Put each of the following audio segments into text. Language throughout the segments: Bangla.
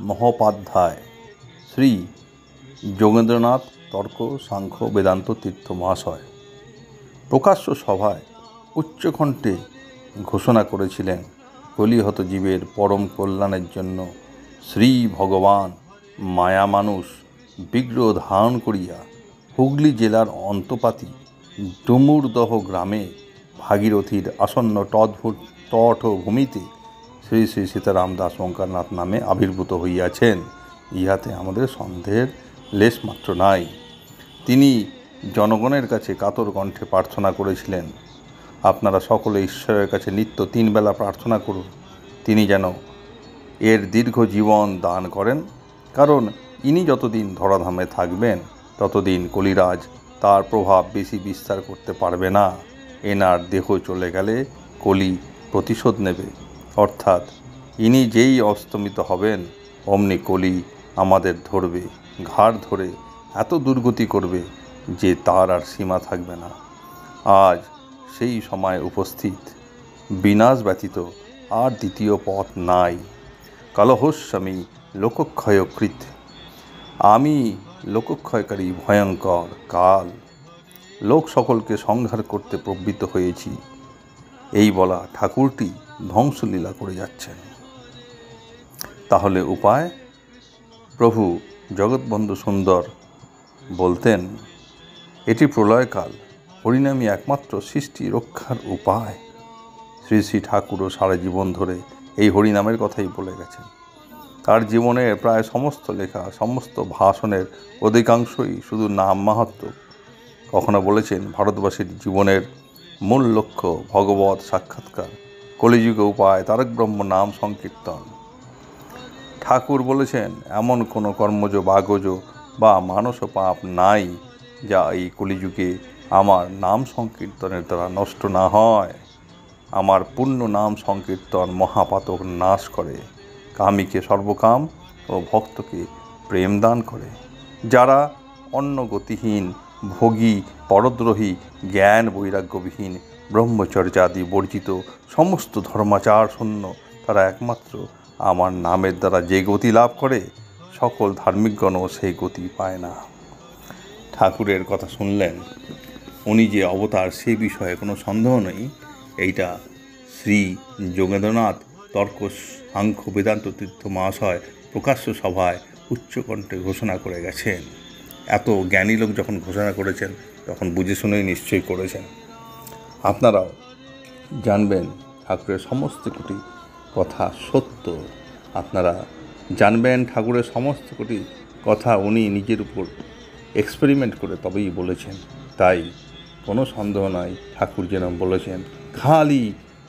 মহোপাধ্যায় শ্রী যোগেন্দ্রনাথ তর্ক সাংখ্য বেদান্ত তীর্থ মহাশয় প্রকাশ্য সভায় উচ্চকণ্ঠে ঘোষণা করেছিলেন, কলিহত জীবের পরম কল্যাণের জন্য শ্রী ভগবান মায়া মানুষ বিগ্রহ ধারণ করিয়া হুগলি জেলার অন্তপাতি ডুমুরদহ গ্রামে ভাগীরথীর আসন্ন তটভূমিতে শ্রী শ্রী সীতারাম দাস ওঙ্কারনাথ নামে আবির্ভূত হইয়াছেন। ইহাতে আমাদের সন্দেহের লেশমাত্র নাই। তিনি জনগণের কাছে কাতর কণ্ঠে প্রার্থনা করেছিলেন, আপনারা সকলে ঈশ্বরের কাছে নিত্য 3 বেলা প্রার্থনা করুন, তিনি যেন এর দীর্ঘ জীবন দান করেন। কারণ ইনি যতদিন ধরাধামে থাকবেন ততদিন কলিরাজ তার প্রভাব বেশি বিস্তার করতে পারবে না। এনার দেহ চলে গেলে কলি প্রতিশোধ নেবে, অর্থাৎ ইনি যেই অস্তমিত হবেন অমনি কলি আমাদের ধরবে, ঘাড় ধরে এত দুর্গতি করবে যে তার আর সীমা থাকবে না। আজ সেই সময় উপস্থিত, বিনাশ ব্যতীত আর দ্বিতীয় পথ নাই। কলহস্বামী লোকক্ষয়কৃত, আমি লোকক্ষয়কারী ভয়ঙ্কর কাল, লোক সকলকে সংহার করতে প্রবৃত্ত হয়েছি, এই বলা ঠাকুরটি ধ্বংসলীলা করে যাচ্ছেন। তাহলে উপায়? প্রভু জগৎবন্ধু সুন্দর বলতেন, এটি প্রলয়কাল, হরিনামই একমাত্র সৃষ্টি রক্ষার উপায়। শ্রী শ্রী ঠাকুরও সারা জীবন ধরে এই হরিনামের কথাই বলে গেছেন। তার জীবনের প্রায় সমস্ত লেখা, সমস্ত ভাষণের অধিকাংশই শুধু নাম মাহাত্ম্য। কখনো বলেছেন ভারতবাসীর জীবনের মূল লক্ষ্য ভগবৎ সাক্ষাৎকার, কলিযুগে উপায় তারক ব্রহ্ম নাম সংকীর্তন। ঠাকুর বলেছেন, এমন কোনো কর্মজ বাগজ বা মানস পাপ নাই যা এই কলিযুগে আমার নাম সংকীর্তনের দ্বারা নষ্ট না হয়। আমার পূর্ণ নাম সংকীর্তন মহাপাতক নাশ করে, কামীকে সর্বকাম ও ভক্তকে প্রেম দান করে। যারা অন্নগতিহীন, ভোগী, পরদ্রোহী, জ্ঞান বৈরাগ্যবিহীন, ব্রহ্মচর্যাদি বর্জিত, সমস্ত ধর্মাচার শূন্য, তারা একমাত্র আমার নামের দ্বারা যে গতি লাভ করে, সকল ধার্মিকগণও সেই গতি পায় না। ঠাকুরের কথা শুনলেন, উনি যে অবতার সে বিষয়ে কোনো সন্দেহ নেই। এইটা শ্রী যোগেন্দ্রনাথ তর্ক সাংখ্য বেদান্ত তীর্থ মহাশয় প্রকাশ্য সভায় উচ্চকণ্ঠে ঘোষণা করে গেছেন। এত জ্ঞানী লোক যখন ঘোষণা করেছেন তখন বুঝে শুনেই নিশ্চয়ই করেছেন। আপনারাও জানবেন ঠাকুরের সমস্ত কোটি কথা সত্য। আপনারা জানবেন ঠাকুরের সমস্ত কোটি কথা উনি নিজের উপর এক্সপেরিমেন্ট করে তবেই বলেছেন। তাই কোনো সন্দেহ নাই, ঠাকুর যেরকম বলেছেন খালি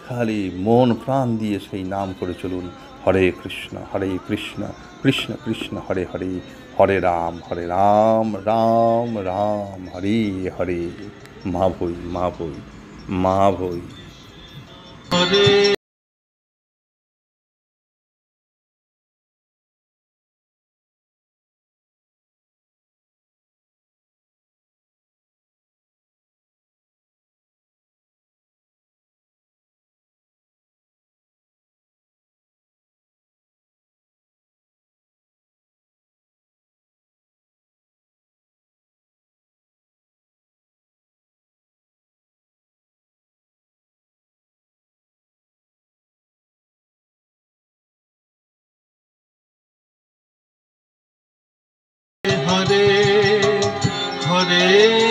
খালি মন প্রাণ দিয়ে সেই নাম করে চলুন, হরে কৃষ্ণ কৃষ্ণ কৃষ্ণ হরে হরে, হরে রাম রাম রাম হরে হরে, মা ভৈ মা ভৈ মা ভৈ। হরে হরে